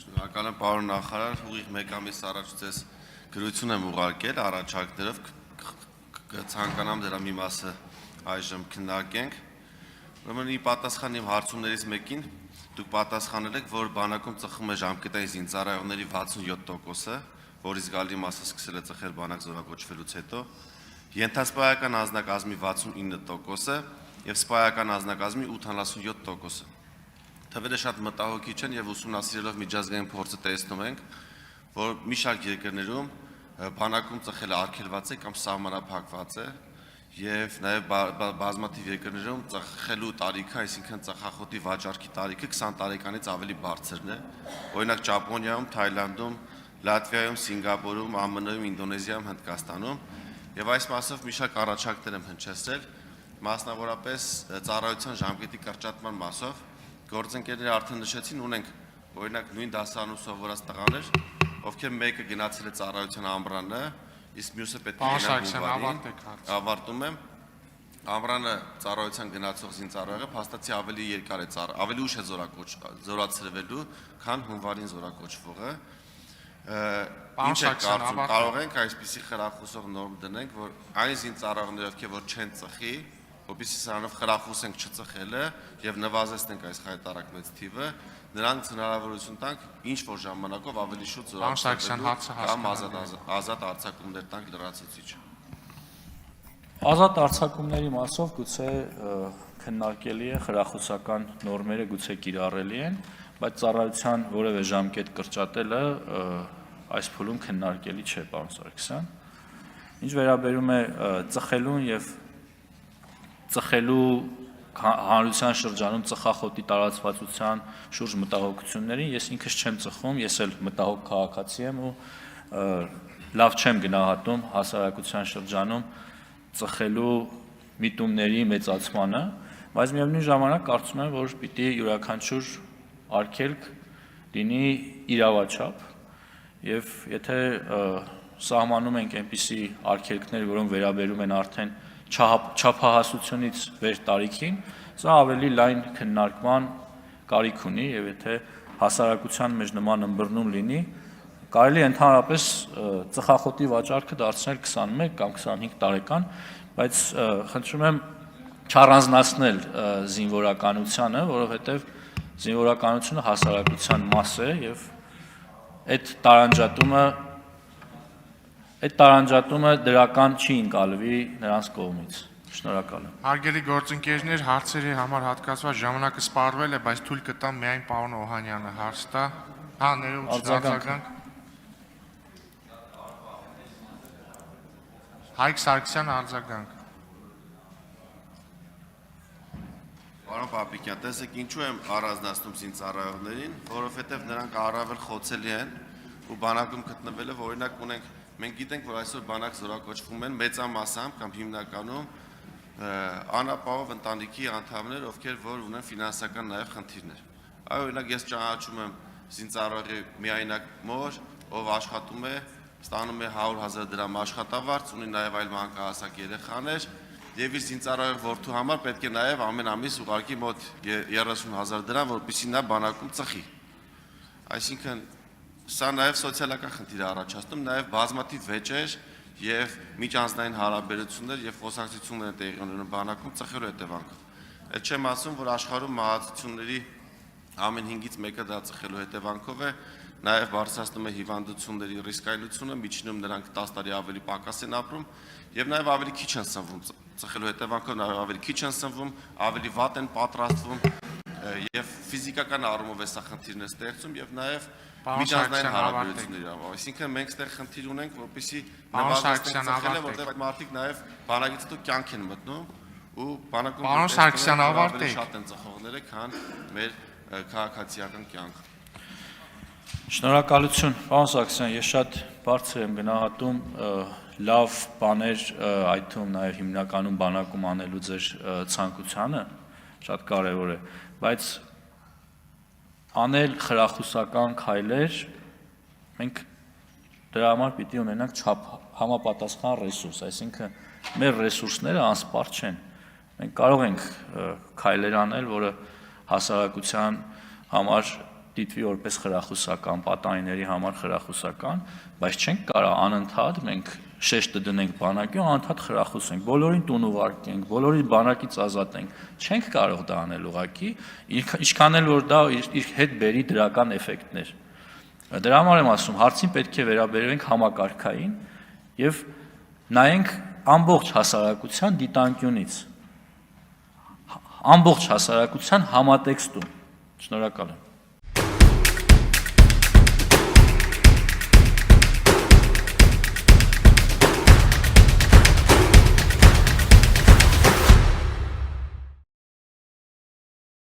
Շնորհակալ եմ պարոն նախարար, ուղիղ մեկ ամիս առաջ ձեզ գրություն եմ ուղարկել առաջարկներով, կցանկանամ դրա մի մասը այժմ քննարկենք։ Ուրեմն ի պատասխան իմ հարցումներից մեկին դուք պատասխանել եք, որ բանակում ծխում է ժամկետային զինծառայողների 67%-ը, որի զգալի մասը սկսել է ծխել բանակ զորակոչվելուց հետո, ենթասպայական անձնակազմի 69%-ը եւ սպայական անձնակազմի 87%-ը։ Թվերը շատ մտահոգիչ են եւ ուսումնասիրելով միջազգային փորձը տեսնում ենք, որ մի շարք երկրներում բանակում ծխելը արգելված է կամ սահմանափակված է եւ նաեւ բազմաթիվ երկրներում ծխելու տարիքը, այսինքն ծխախոտի վաճառքի տարիքը 20 տարեկանից ավելի բարձրն է։ Օրինակ Ճապոնիայում, Թայլանդում, Լատվիայում, Սինգապուրում, ԱՄՆ-ում, Ինդոնեզիայում, Հնդկաստանում եւ այս մասով մի շարք առաջարկներ եմ հնչեցրել, մասնավորապես ծառայության ժամկետի կրճատման մասով։ Գործընկերները արդեն նշեցին, ունենք օրինակ նույն դասարանում սովորած տղաներ, ովքեր մեկը գնացել է ծառայության ամռանը, իսկ մյուսը պետք է գնա հունվարին, ավարտում եմ, ամռանը ծառայության գնացող զինծառայողը փաստացի ավելի երկար է ավելի ուշ է զորացրվելու, քան հունվարին զորակոչվողը։ Ինչ է կարծում, կարող ենք այսպիսի խրախուսող նորմ դնենք, որ այն զինծառայողները, ովքեր որ չեն ծխի, որպեսզի սրանով խրախուսենք չծխելը եւ նվազեցնենք այս հայտարարակ մեծ թիվը, նրանց հնարավորություն տանք ինչ որ ժամանակով ավելի շուտ զորացնել կամ ազատ արձակումներ տանք լրացուցիչ։ Ազատ արձակումների մասով գուցե քննարկելի է, խրախուսական նորմերը գուցե կիրառելի են, բայց ծառայության որևէ ժամկետ կրճատելը այս փուլում քննարկելի չէ, պարոն Սարգսյան։ Ինչ վերաբերում է ծխելուն եւ ծխելու հանրության շրջանում ծխախոտի տարածվածության շուրջ մտահոգություններին, ես ինքս չեմ ծխում, ես էլ մտահոգ քաղաքացի եմ ու լավ չեմ գնահատում հասարակության շրջանում ծխելու միտումների մեծացմանը, բայց միևնույն ժամանակ կարծում եմ, որ պիտի յուրաքանչյուր արգելք լինի իրավաչափ եւ եթե սահմանում ենք այնպիսի արգելքներ, որոնք վերաբերում են արդեն չափահասությունից վեր տարիքին, սա ավելի լայն քննարկման կարիք ունի եւ եթե հասարակության մեջ նման ըմբռնում լինի, կարելի է ընդհանրապես ծխախոտի վաճառքը դարձնել 21 կամ 25 տարեկան, բայց խնդրում եմ չառանձնացնել զինվորականությանը, որովհետեւ զինվորականությունը հասարակության մաս է եւ այդ տարանջատումը դրական չի ընկալվի նրանց կողմից։ Շնորհակալ եմ։ Հարգելի գործընկերներ, հարցերի համար հատկացված ժամանակը սպառվել է, բայց թույլ կտամ միայն պարոն Օհանյանը հարց տա։ Հա, ներողություն, արձագանք։ Հայկ Սարգսյանը արձագանք։ Պարոն Պապիկյան, տեսեք ինչու եմ առանձնացնում զինծառայողներին, որովհետև նրանք առավել խոցելի են ու բանակում գտնվելը, օրինակ ունենք, մենք գիտենք, որ այսօր բանակ զորակոչվում են մեծամասամբ կամ հիմնականում անապահով ընտանիքի անդամներ, ովքեր որ ունեն ֆինանսական նաև խնդիրներ։ Այո, օրինակ ես ճանաչում եմ զինծառայողի միայնակ մոր, ով աշխատում է, ստանում է 100,000 դրամ աշխատավարձ, ունի նաև այլ մանկահասակ երեխաներ, եւ իր զինծառայող որդու համար պետք է նաև ամեն ամիս ուղարկի մոտ 30,000 դրամ, որպեսզի նա բանակում ծխի։ Այսինքն սա նաև սոցիալական խնդիր է առաջացնում, նաև բազմաթիվ վեճեր եւ միջանձնային հարաբերություններ եւ խոսակցություններ են տեղի ունենում բանակում ծխելու հետևանքով։ Այդ չեմ ասում, որ աշխարհում մահացությունների ամեն 5-ից մեկը դա ծխելու հետևանքով է, նաև բարձրացնում է հիվանդությունների ռիսկայնությունը, միջինում նրանք 10 տարի ավելի պակաս են ապրում եւ նաև ավելի քիչ են սնվում ծխելու հետևանքով, նաև ավելի քիչ են սնվում, ավելի վատ են պատրաստվում եւ ֆիզիկական առումով է սա խնդիրներ ստեղծում եւ նաև միջանձնային հարաբերությունների առումով։ Այսինքն մենք այստեղ խնդիր ունենք, որպեսզի նվազեցնենք ծխելը, որտեղ այդ մարդիկ նաև բանակից հետո կյանք են մտնում ու բանակում շատ են ծխողները, քան մեր քաղաքացիական կյանքը։ Շնորհակալություն, պարոն Սարգսյան, ես շատ բարձր եմ գնահատում լավ բաներ, այդ թվում նաև հիմնականում բանակում անելու ձեր ցանկությանը, շատ կարևոր է, բայց անել խրախուսական քայլեր, մենք դրա համար պիտի ունենանք համապատասխան ռեսուրս, այսինքն մեր ռեսուրսները անսպառ չեն։ Մենք կարող ենք քայլեր անել, որը հասարակության համար դիտվի որպես խրախուսական, պատանիների համար խրախուսական, բայց չենք կարող անընդհատ մենք շեշտը դնենք բանակի ու անընդհատ խրախուսենք, բոլորին տուն ուղարկենք, բոլորին բանակից ազատենք, չենք կարող դա անել ուղղակի, ինչքան էլ որ դա իր հետ բերի դրական էֆեկտներ։ Դրա համար եմ ասում, հարցին պետք է վերաբերվենք համակարգային եւ նայենք ամբողջ հասարակության դիտանկյունից, ամբողջ հասարակության համատեքստում։ Շնորհակալ եմ։